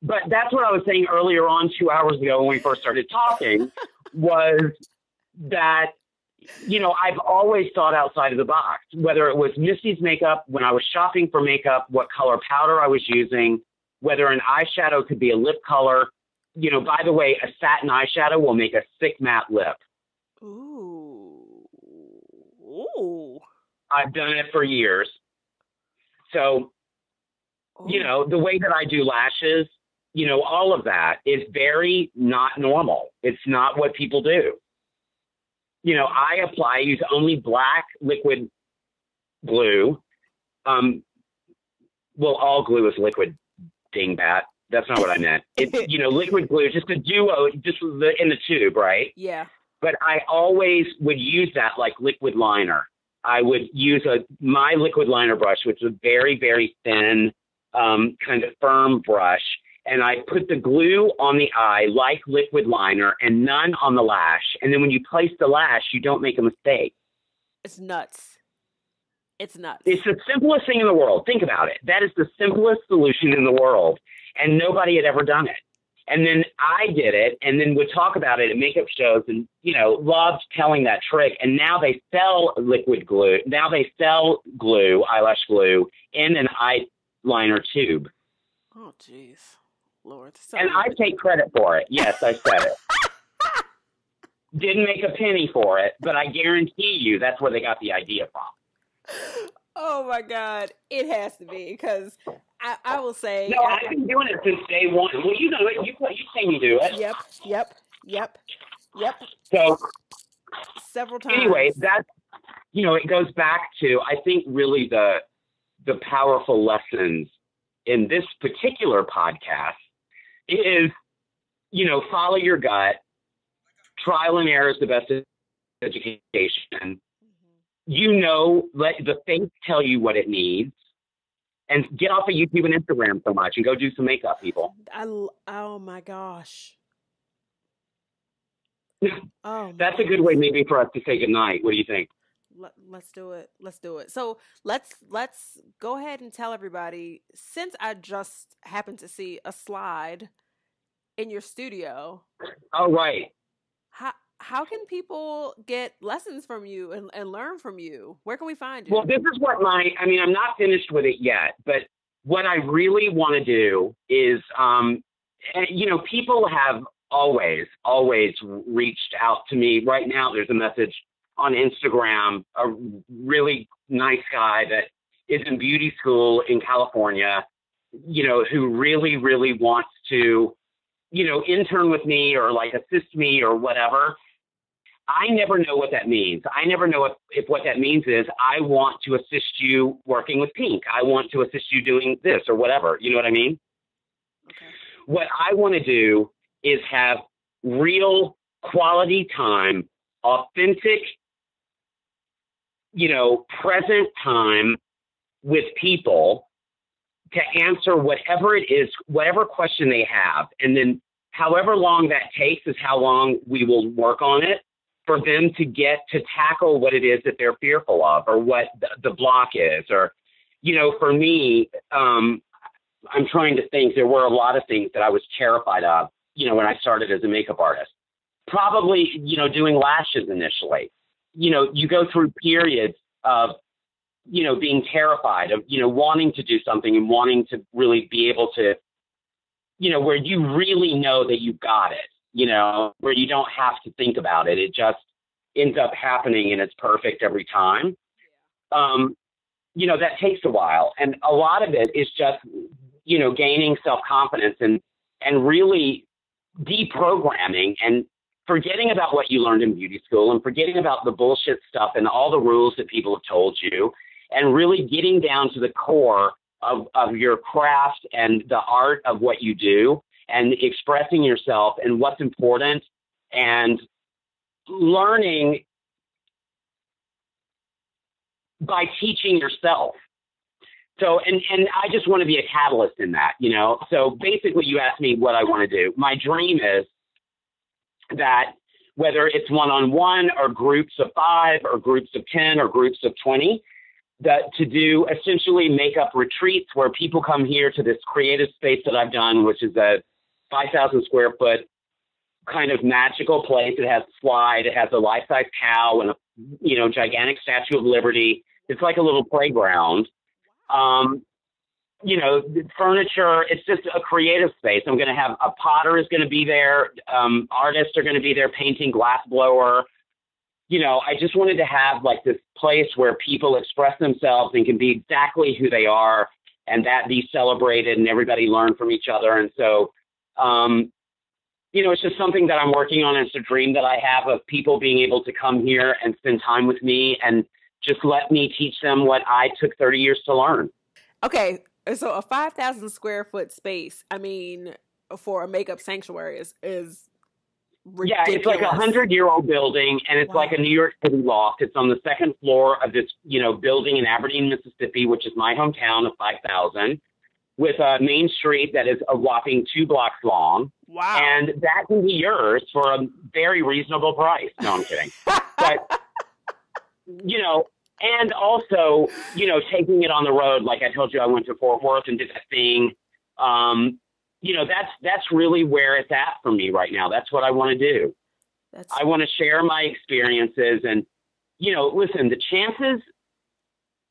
But that's what I was saying earlier on 2 hours ago when we first started talking, was that, I've always thought outside of the box, whether it was Missy's makeup, when I was shopping for makeup, what color powder I was using, whether an eyeshadow could be a lip color. By the way, a satin eyeshadow will make a thick matte lip. Ooh. I've done it for years. So, the way that I do lashes, all of that is very not normal. It's not what people do. I use only black liquid glue. All glue is liquid, dingbat. That's not what I meant. It's, liquid glue, just a duo, just in the tube, right? Yeah. But I always would use that like liquid liner. I would use my liquid liner brush, which is a very, very thin, kind of firm brush. And I put the glue on the eye like liquid liner and none on the lash. And then when you place the lash, you don't make a mistake. It's nuts. It's nuts. It's the simplest thing in the world. Think about it. That is the simplest solution in the world. And nobody had ever done it. And then I did it and then would talk about it at makeup shows and, loved telling that trick. And now they sell liquid glue. Now they sell glue, eyelash glue, in an eyeliner tube. Oh, jeez. Lord. And I take credit for it. Yes, I said it. Didn't make a penny for it, but I guarantee you that's where they got the idea from. Oh, my God. It has to be, because I will say... No, I've been doing it since day one. Well, you know it. You've seen me do it. Yep. So, several times. Anyway, that's, it goes back to, I think, really the powerful lessons in this particular podcast is, follow your gut. Trial and error is the best education. Let the face tell you what it needs. And get off of YouTube and Instagram so much and go do some makeup, people. Oh, my gosh. That's a good way maybe for us to say goodnight. What do you think? Let's do it. So let's go ahead and tell everybody, since I just happened to see a slide in your studio. Oh, right. How can people get lessons from you and learn from you? Where can we find you? Well, this is what I'm not finished with it yet, but what I really want to do is, people have always reached out to me. Right now, there's a message on Instagram, a really nice guy that is in beauty school in California, who really, really wants to, intern with me or like assist me or whatever. I never know what that means. I never know if what that means is I want to assist you working with pink. I want to assist you doing this or whatever. You know what I mean? Okay. What I want to do is have real quality time, authentic, present time with people to answer whatever it is, whatever question they have. And then however long that takes is how long we will work on it for them to get to tackle what it is that they're fearful of, or what the block is. Or, for me, I'm trying to think, there were a lot of things that I was terrified of, when I started as a makeup artist. Probably, doing lashes initially. You go through periods of, being terrified of, wanting to do something and wanting to really be able to, where you really know that you've got it, where you don't have to think about it. It just ends up happening and it's perfect every time. That takes a while. And a lot of it is just, gaining self-confidence and really deprogramming and forgetting about what you learned in beauty school and forgetting about the bullshit stuff and all the rules that people have told you, and really getting down to the core of your craft and the art of what you do and expressing yourself and what's important, and learning by teaching yourself. So, and I just want to be a catalyst in that, So basically you asked me what I want to do. My dream is that whether it's one-on-one or groups of 5 or groups of 10 or groups of 20, that to do essentially makeup retreats where people come here to this creative space that I've done, which is a 5,000 square foot kind of magical place. It has a slide, it has a life-size cow and a, gigantic Statue of Liberty. It's like a little playground. Furniture, it's just a creative space. I'm going to have a potter is going to be there. Artists are going to be there painting, glass blower. I just wanted to have like this place where people express themselves and can be exactly who they are, and that be celebrated and everybody learn from each other. And so, it's just something that I'm working on. It's a dream that I have of people being able to come here and spend time with me and just let me teach them what I took 30 years to learn. Okay. So a 5,000 square foot space, for a makeup sanctuary is ridiculous. Yeah, it's like a 100-year-old building, and it's like a New York City loft. It's on the second floor of this, building in Aberdeen, Mississippi, which is my hometown of 5,000, with a main street that is a whopping 2 blocks long. Wow. And that can be yours for a very reasonable price. No, I'm kidding. But, and also, taking it on the road. Like I told you, I went to Fort Worth and did that thing. That's really where it's at for me right now. That's what I want to do. I want to share my experiences. And, listen, the chances,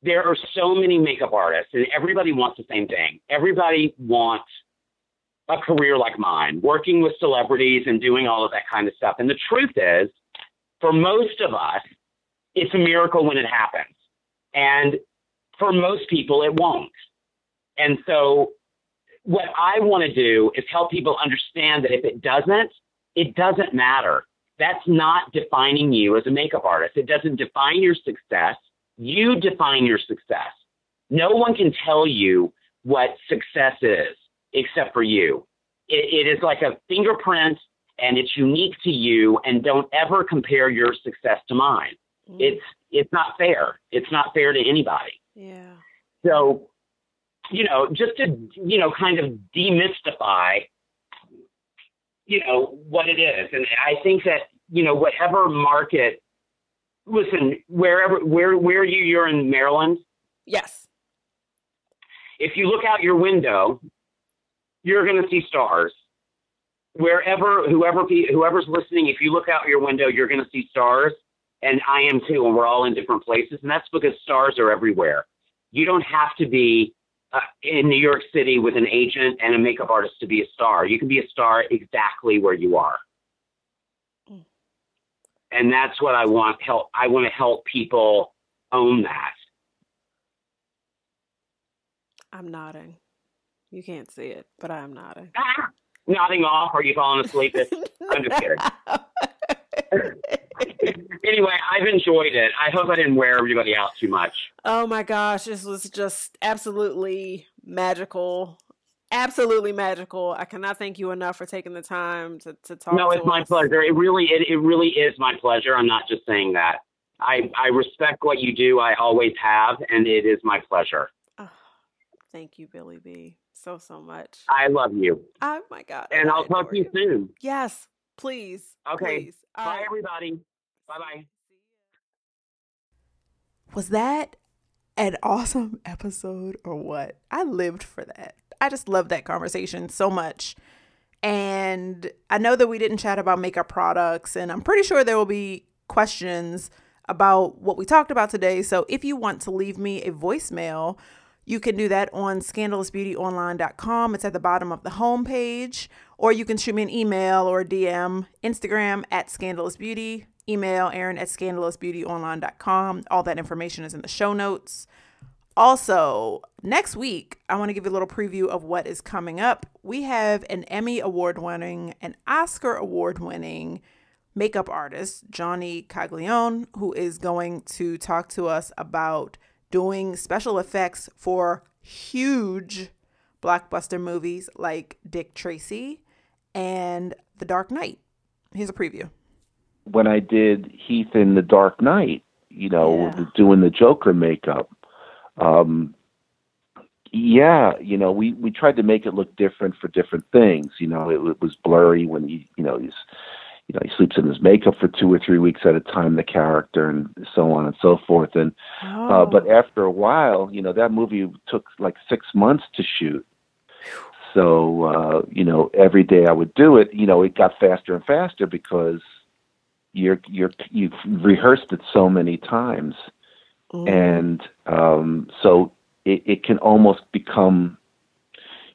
there are so many makeup artists and everybody wants the same thing. Everybody wants a career like mine, working with celebrities and doing all of that kind of stuff. And the truth is, for most of us, it's a miracle when it happens. And for most people, it won't. And so what I want to do is help people understand that if it doesn't matter. That's not defining you as a makeup artist. It doesn't define your success. You define your success. No one can tell you what success is except for you. It is like a fingerprint, and it's unique to you, and don't ever compare your success to mine. It's not fair. It's not fair to anybody. Yeah. So, just to, kind of demystify, what it is. And I think that, whatever market, listen, where you're in Maryland. Yes. If you look out your window, you're going to see stars. Whoever's listening, if you look out your window, you're going to see stars. And I am too, and we're all in different places. And that's because stars are everywhere. You don't have to be in New York City with an agent and a makeup artist to be a star. You can be a star exactly where you are. And that's what I want to help people own that. I'm nodding. You can't see it, but I'm nodding. Nodding off? Are you falling asleep? I'm just kidding. Anyway, I've enjoyed it. I hope I didn't wear everybody out too much. Oh my gosh, this was just absolutely magical. absolutely magical. I cannot thank you enough for taking the time to talk. No, it's my pleasure. It really is my pleasure. I'm not just saying that. I respect what you do. I always have, and it is my pleasure. Oh, thank you, Billy B. So much. I love you. Oh my God. And I'll talk to you soon. Yes, please. Okay. Please. Bye, everybody. Bye-bye. Was that an awesome episode or what? I lived for that. I just love that conversation so much. And I know that we didn't chat about makeup products, and I'm pretty sure there will be questions about what we talked about today. So if you want to leave me a voicemail, you can do that on scandalousbeautyonline.com. It's at the bottom of the homepage, or you can shoot me an email or a DM, Instagram @scandalousbeauty, email Aaron@scandalousbeautyonline.com. All that information is in the show notes. Also, next week, I want to give you a little preview of what is coming up. We have an Emmy award-winning, an Oscar award-winning makeup artist, Johnny Caglione, who is going to talk to us about doing special effects for huge blockbuster movies like Dick Tracy and The Dark Knight. Here's a preview. When I did Heath in The Dark Knight, doing the Joker makeup, we tried to make it look different for different things. It was blurry when he sleeps in his makeup for 2 or 3 weeks at a time, the character, and so on and so forth. And but after a while, that movie took like 6 months to shoot. So every day I would do it. It got faster and faster because you've rehearsed it so many times, and so it can almost become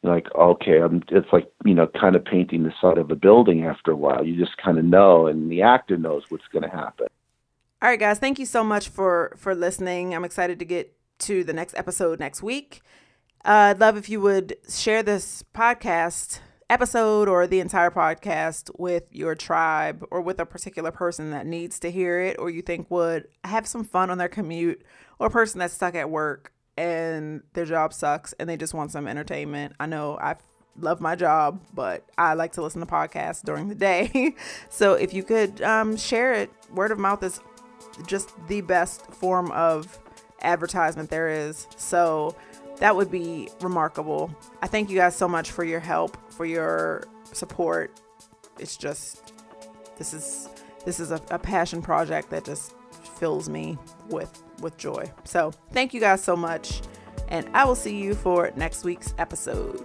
like, okay, it's like, kind of painting the side of a building after a while. You just kind of know, and the actor knows what's going to happen. All right, guys, thank you so much for listening. I'm excited to get to the next episode next week. I'd love if you would share this podcast episode or the entire podcast with your tribe or with a particular person that needs to hear it, or you think would have some fun on their commute, or a person that's stuck at work and their job sucks and they just want some entertainment. I know I love my job, but I like to listen to podcasts during the day. So if you could share it, word of mouth is just the best form of advertisement there is. So that would be remarkable. I thank you guys so much for your help, for your support. It's just, this is a passion project that just fills me with joy. So thank you guys so much, and I will see you for next week's episode.